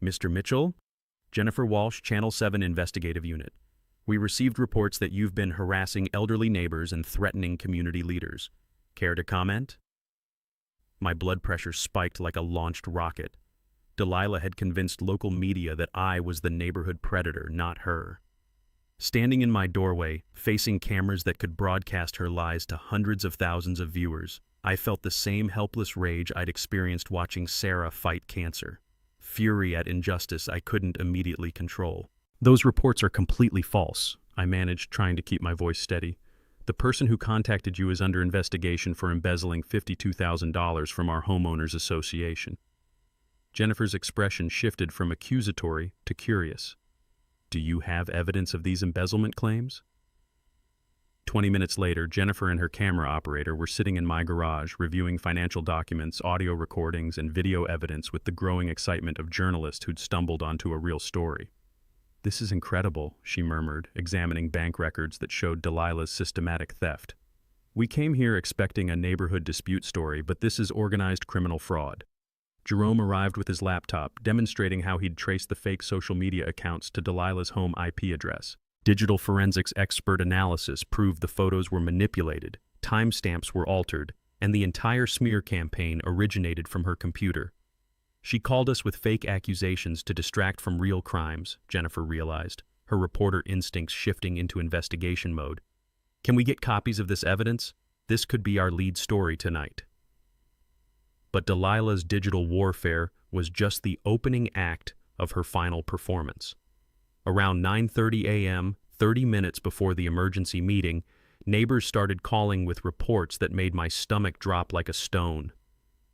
"Mr. Mitchell?" "Jennifer Walsh, Channel 7 Investigative Unit. We received reports that you've been harassing elderly neighbors and threatening community leaders. Care to comment?" My blood pressure spiked like a launched rocket. Delilah had convinced local media that I was the neighborhood predator, not her. Standing in my doorway, facing cameras that could broadcast her lies to hundreds of thousands of viewers, I felt the same helpless rage I'd experienced watching Sarah fight cancer. Fury at injustice I couldn't immediately control. "Those reports are completely false," I managed, trying to keep my voice steady. "The person who contacted you is under investigation for embezzling $52,000 from our homeowners association." Jennifer's expression shifted from accusatory to curious. "Do you have evidence of these embezzlement claims?" 20 minutes later, Jennifer and her camera operator were sitting in my garage, reviewing financial documents, audio recordings, and video evidence with the growing excitement of journalists who'd stumbled onto a real story. "This is incredible," she murmured, examining bank records that showed Delilah's systematic theft. "We came here expecting a neighborhood dispute story, but this is organized criminal fraud." Jerome arrived with his laptop, demonstrating how he'd traced the fake social media accounts to Delilah's home IP address. Digital forensics expert analysis proved the photos were manipulated, timestamps were altered, and the entire smear campaign originated from her computer. She called us with fake accusations to distract from real crimes, Jennifer realized, her reporter instincts shifting into investigation mode. "Can we get copies of this evidence? This could be our lead story tonight." But Delilah's digital warfare was just the opening act of her final performance. Around 9:30 a.m., 30 minutes before the emergency meeting, neighbors started calling with reports that made my stomach drop like a stone.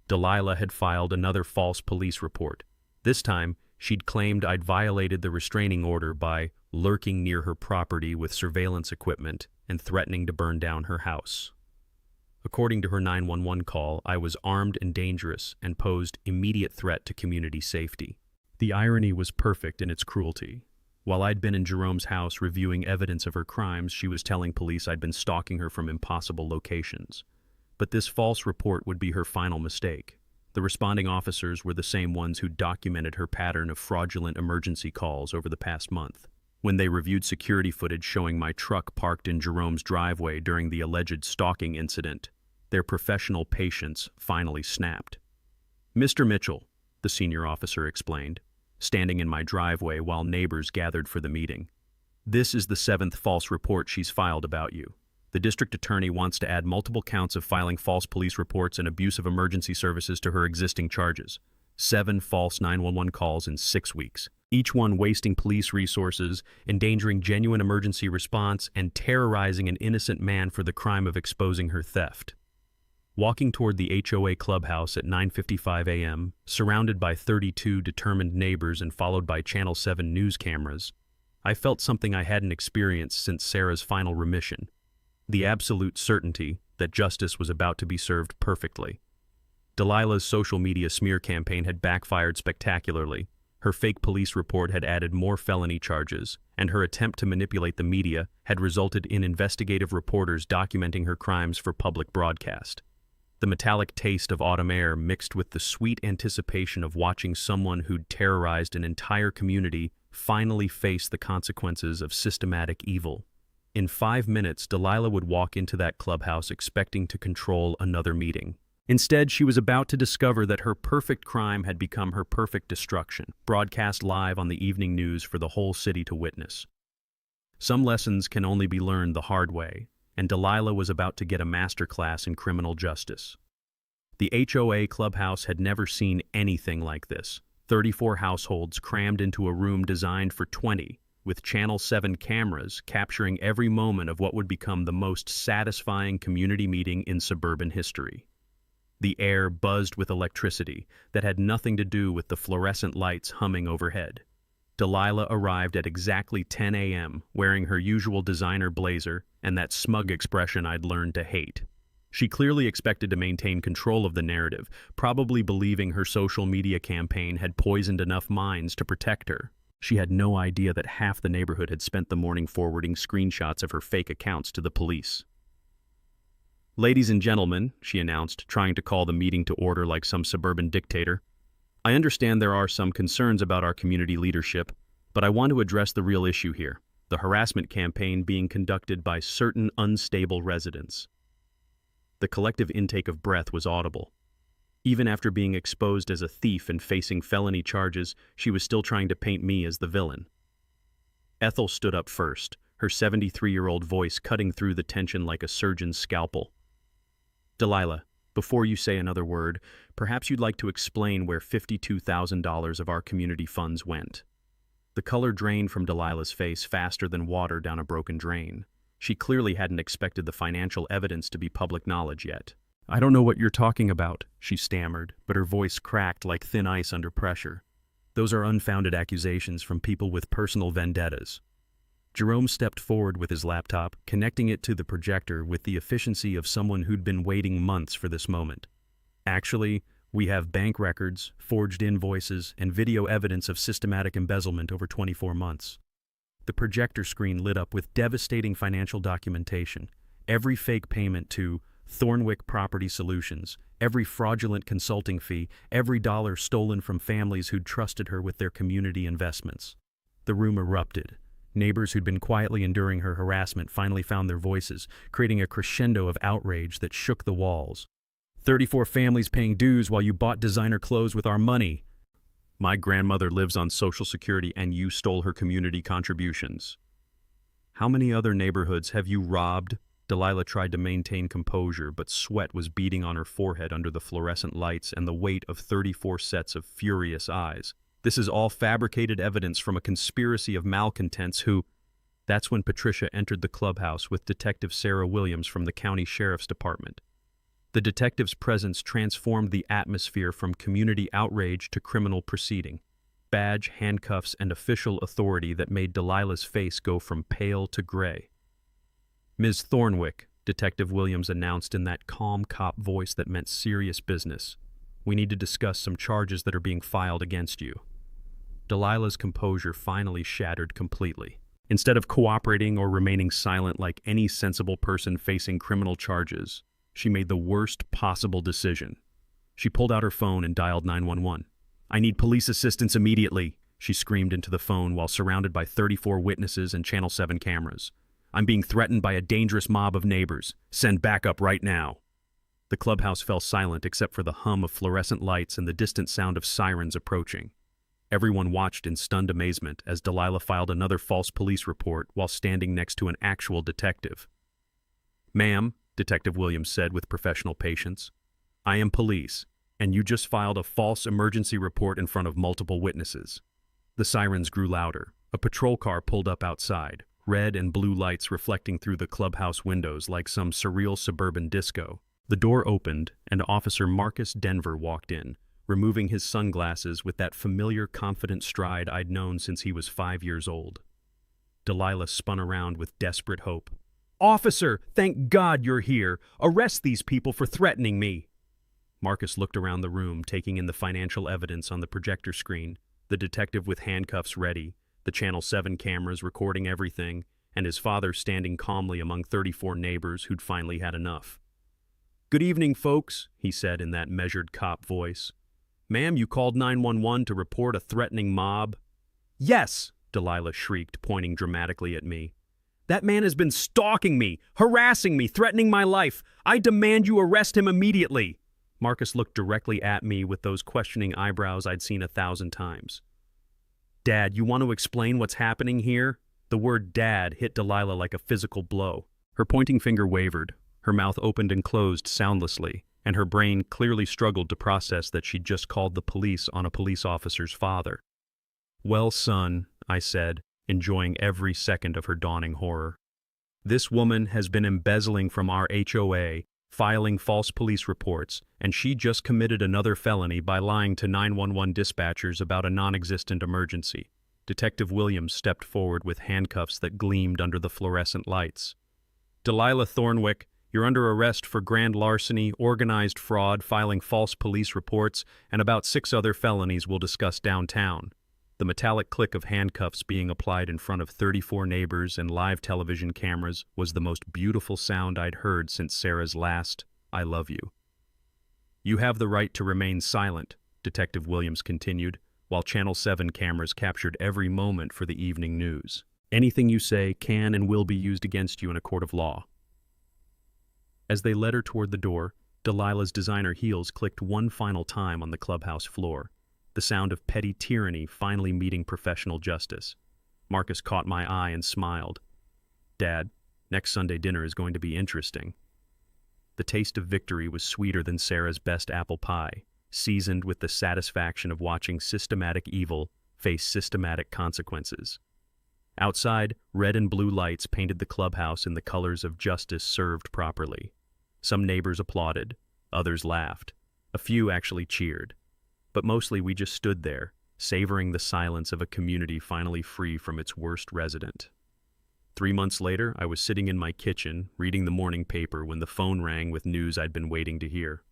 Delilah had filed another false police report. This time, she'd claimed I'd violated the restraining order by lurking near her property with surveillance equipment and threatening to burn down her house. According to her 911 call, I was armed and dangerous and posed immediate threat to community safety. The irony was perfect in its cruelty. While I'd been in Jerome's house reviewing evidence of her crimes, she was telling police I'd been stalking her from impossible locations. But this false report would be her final mistake. The responding officers were the same ones who documented her pattern of fraudulent emergency calls over the past month. When they reviewed security footage showing my truck parked in Jerome's driveway during the alleged stalking incident, their professional patience finally snapped. "Mr. Mitchell," the senior officer explained, standing in my driveway while neighbors gathered for the meeting. "This is the 7th false report she's filed about you. The district attorney wants to add multiple counts of filing false police reports and abuse of emergency services to her existing charges. 7 false 911 calls in 6 weeks. Each one wasting police resources, endangering genuine emergency response, and terrorizing an innocent man for the crime of exposing her theft." Walking toward the HOA clubhouse at 9:55 a.m., surrounded by 32 determined neighbors and followed by Channel 7 news cameras, I felt something I hadn't experienced since Sarah's final remission. The absolute certainty that justice was about to be served perfectly. Delilah's social media smear campaign had backfired spectacularly. Her fake police report had added more felony charges, and her attempt to manipulate the media had resulted in investigative reporters documenting her crimes for public broadcast. The metallic taste of autumn air mixed with the sweet anticipation of watching someone who'd terrorized an entire community finally face the consequences of systematic evil. In 5 minutes, Delilah would walk into that clubhouse expecting to control another meeting. Instead, she was about to discover that her perfect crime had become her perfect destruction, broadcast live on the evening news for the whole city to witness. Some lessons can only be learned the hard way, and Delilah was about to get a masterclass in criminal justice. The HOA clubhouse had never seen anything like this. 34 households crammed into a room designed for 20, with Channel 7 cameras capturing every moment of what would become the most satisfying community meeting in suburban history. The air buzzed with electricity that had nothing to do with the fluorescent lights humming overhead. Delilah arrived at exactly 10 a.m., wearing her usual designer blazer and that smug expression I'd learned to hate. She clearly expected to maintain control of the narrative, probably believing her social media campaign had poisoned enough minds to protect her. She had no idea that half the neighborhood had spent the morning forwarding screenshots of her fake accounts to the police. "Ladies and gentlemen," she announced, trying to call the meeting to order like some suburban dictator, "I understand there are some concerns about our community leadership, but I want to address the real issue here, the harassment campaign being conducted by certain unstable residents." The collective intake of breath was audible. Even after being exposed as a thief and facing felony charges, she was still trying to paint me as the villain. Ethel stood up first, her 73-year-old voice cutting through the tension like a surgeon's scalpel. "Delilah, before you say another word, perhaps you'd like to explain where $52,000 of our community funds went." The color drained from Delilah's face faster than water down a broken drain. She clearly hadn't expected the financial evidence to be public knowledge yet. "I don't know what you're talking about," she stammered, but her voice cracked like thin ice under pressure. "Those are unfounded accusations from people with personal vendettas." Jerome stepped forward with his laptop, connecting it to the projector with the efficiency of someone who'd been waiting months for this moment. "Actually, we have bank records, forged invoices, and video evidence of systematic embezzlement over 24 months. The projector screen lit up with devastating financial documentation. Every fake payment to Thornwick Property Solutions, every fraudulent consulting fee, every dollar stolen from families who'd trusted her with their community investments. The room erupted. Neighbors who'd been quietly enduring her harassment finally found their voices, creating a crescendo of outrage that shook the walls. 34 families paying dues while you bought designer clothes with our money. My grandmother lives on Social Security and you stole her community contributions. How many other neighborhoods have you robbed? Delilah tried to maintain composure, but sweat was beading on her forehead under the fluorescent lights and the weight of 34 sets of furious eyes. This is all fabricated evidence from a conspiracy of malcontents who... That's when Patricia entered the clubhouse with Detective Sarah Williams from the County Sheriff's Department. The detective's presence transformed the atmosphere from community outrage to criminal proceeding. Badge, handcuffs, and official authority that made Delilah's face go from pale to gray. "Ms. Thornwick," Detective Williams announced in that calm cop voice that meant serious business, "we need to discuss some charges that are being filed against you." Delilah's composure finally shattered completely. Instead of cooperating or remaining silent like any sensible person facing criminal charges, she made the worst possible decision. She pulled out her phone and dialed 911. "I need police assistance immediately," she screamed into the phone while surrounded by 34 witnesses and Channel 7 cameras. "I'm being threatened by a dangerous mob of neighbors. Send backup right now." The clubhouse fell silent except for the hum of fluorescent lights and the distant sound of sirens approaching. Everyone watched in stunned amazement as Delilah filed another false police report while standing next to an actual detective. "Ma'am," Detective Williams said with professional patience, "I am police, and you just filed a false emergency report in front of multiple witnesses." The sirens grew louder. A patrol car pulled up outside, red and blue lights reflecting through the clubhouse windows like some surreal suburban disco. The door opened, and Officer Marcus Denver walked in, removing his sunglasses with that familiar, confident stride I'd known since he was 5 years old. Delilah spun around with desperate hope. "Officer, thank God you're here! Arrest these people for threatening me!" Marcus looked around the room, taking in the financial evidence on the projector screen, the detective with handcuffs ready, the Channel 7 cameras recording everything, and his father standing calmly among 34 neighbors who'd finally had enough. "Good evening, folks," he said in that measured cop voice. "Ma'am, you called 911 to report a threatening mob?" "Yes!" Delilah shrieked, pointing dramatically at me. "That man has been stalking me, harassing me, threatening my life. I demand you arrest him immediately." Marcus looked directly at me with those questioning eyebrows I'd seen 1,000 times. "Dad, you want to explain what's happening here?" The word "dad" hit Delilah like a physical blow. Her pointing finger wavered, her mouth opened and closed soundlessly, and her brain clearly struggled to process that she'd just called the police on a police officer's father. "Well, son," I said, enjoying every second of her dawning horror. "This woman has been embezzling from our HOA, filing false police reports, and she just committed another felony by lying to 911 dispatchers about a non-existent emergency." Detective Williams stepped forward with handcuffs that gleamed under the fluorescent lights. "Delilah Thornwick, you're under arrest for grand larceny, organized fraud, filing false police reports, and about 6 other felonies we'll discuss downtown." The metallic click of handcuffs being applied in front of 34 neighbors and live television cameras was the most beautiful sound I'd heard since Sarah's last "I love you." "You have the right to remain silent," Detective Williams continued, while Channel 7 cameras captured every moment for the evening news. "Anything you say can and will be used against you in a court of law." As they led her toward the door, Delilah's designer heels clicked one final time on the clubhouse floor, the sound of petty tyranny finally meeting professional justice. Marcus caught my eye and smiled. "Dad, next Sunday dinner is going to be interesting." The taste of victory was sweeter than Sarah's best apple pie, seasoned with the satisfaction of watching systematic evil face systematic consequences. Outside, red and blue lights painted the clubhouse in the colors of justice served properly. Some neighbors applauded, others laughed, a few actually cheered. But mostly we just stood there, savoring the silence of a community finally free from its worst resident. 3 months later, I was sitting in my kitchen, reading the morning paper when the phone rang with news I'd been waiting to hear.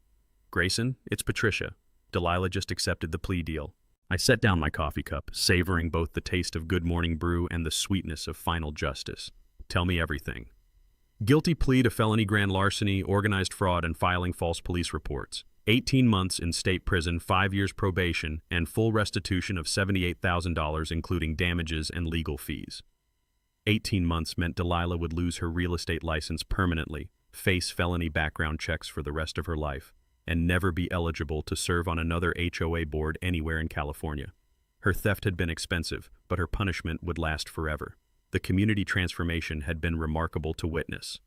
"Grayson, it's Patricia. Delilah just accepted the plea deal." I set down my coffee cup, savoring both the taste of good morning brew and the sweetness of final justice. "Tell me everything." "Guilty plea to felony grand larceny, organized fraud, and filing false police reports. 18 months in state prison, 5 years probation, and full restitution of $78,000 including damages and legal fees." 18 months meant Delilah would lose her real estate license permanently, face felony background checks for the rest of her life, and never be eligible to serve on another HOA board anywhere in California. Her theft had been expensive, but her punishment would last forever. The community transformation had been remarkable to witness.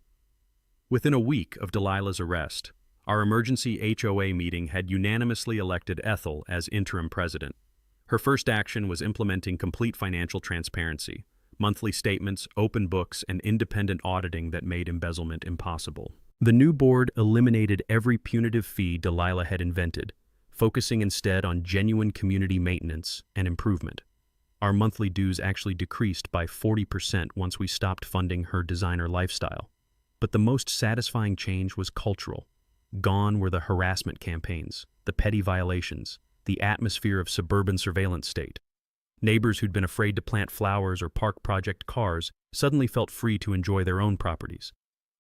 Within a week of Delilah's arrest, our emergency HOA meeting had unanimously elected Ethel as interim president. Her first action was implementing complete financial transparency, monthly statements, open books, and independent auditing that made embezzlement impossible. The new board eliminated every punitive fee Delilah had invented, focusing instead on genuine community maintenance and improvement. Our monthly dues actually decreased by 40% once we stopped funding her designer lifestyle. But the most satisfying change was cultural. Gone were the harassment campaigns, the petty violations, the atmosphere of suburban surveillance state. Neighbors who'd been afraid to plant flowers or park project cars suddenly felt free to enjoy their own properties.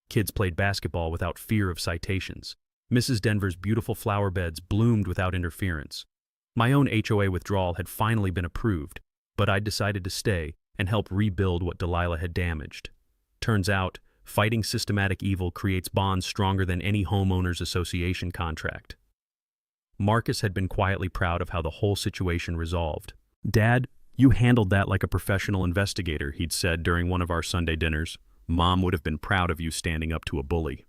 Kids played basketball without fear of citations. Mrs. Denver's beautiful flower beds bloomed without interference. My own HOA withdrawal had finally been approved, but I'd decided to stay and help rebuild what Delilah had damaged. Turns out, fighting systematic evil creates bonds stronger than any homeowners association contract. Marcus had been quietly proud of how the whole situation resolved. "Dad, you handled that like a professional investigator," he'd said during one of our Sunday dinners. "Mom would have been proud of you standing up to a bully."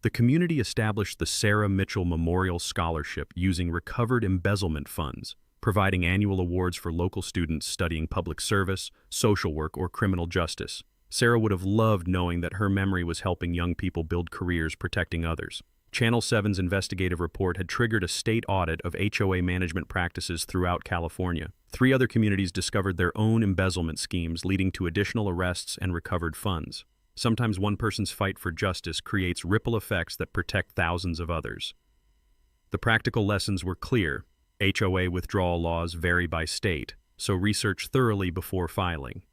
The community established the Sarah Mitchell Memorial Scholarship using recovered embezzlement funds, providing annual awards for local students studying public service, social work, or criminal justice. Sarah would have loved knowing that her memory was helping young people build careers protecting others. Channel 7's investigative report had triggered a state audit of HOA management practices throughout California. 3 other communities discovered their own embezzlement schemes, leading to additional arrests and recovered funds. Sometimes one person's fight for justice creates ripple effects that protect thousands of others. The practical lessons were clear. HOA withdrawal laws vary by state, so research thoroughly before filing.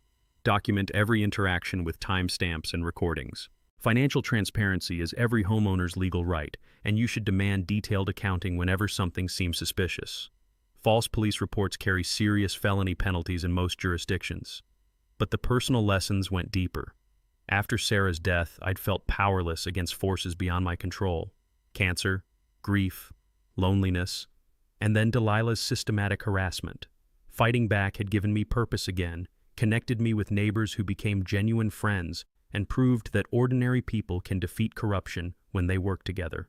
Document every interaction with timestamps and recordings. Financial transparency is every homeowner's legal right, and you should demand detailed accounting whenever something seems suspicious. False police reports carry serious felony penalties in most jurisdictions. But the personal lessons went deeper. After Sarah's death, I'd felt powerless against forces beyond my control. Cancer, grief, loneliness, and then Delilah's systematic harassment. Fighting back had given me purpose again, connected me with neighbors who became genuine friends, and proved that ordinary people can defeat corruption when they work together.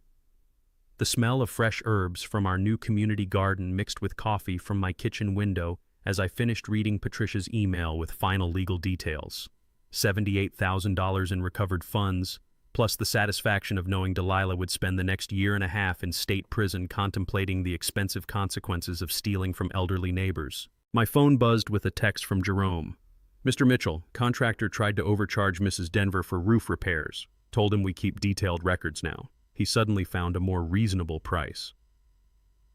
The smell of fresh herbs from our new community garden mixed with coffee from my kitchen window as I finished reading Patricia's email with final legal details. $78,000 in recovered funds, plus the satisfaction of knowing Delilah would spend the next year and a half in state prison contemplating the expensive consequences of stealing from elderly neighbors. My phone buzzed with a text from Jerome. "Mr. Mitchell, contractor tried to overcharge Mrs. Denver for roof repairs. Told him we keep detailed records now. He suddenly found a more reasonable price."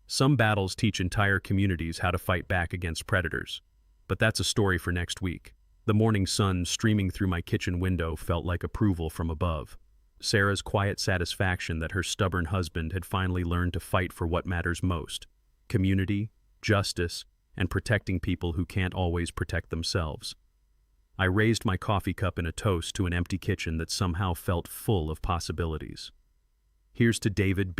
Some battles teach entire communities how to fight back against predators. But that's a story for next week. The morning sun streaming through my kitchen window felt like approval from above. Sarah's quiet satisfaction that her stubborn husband had finally learned to fight for what matters most: community, justice, and protecting people who can't always protect themselves. I raised my coffee cup in a toast to an empty kitchen that somehow felt full of possibilities. Here's to David B.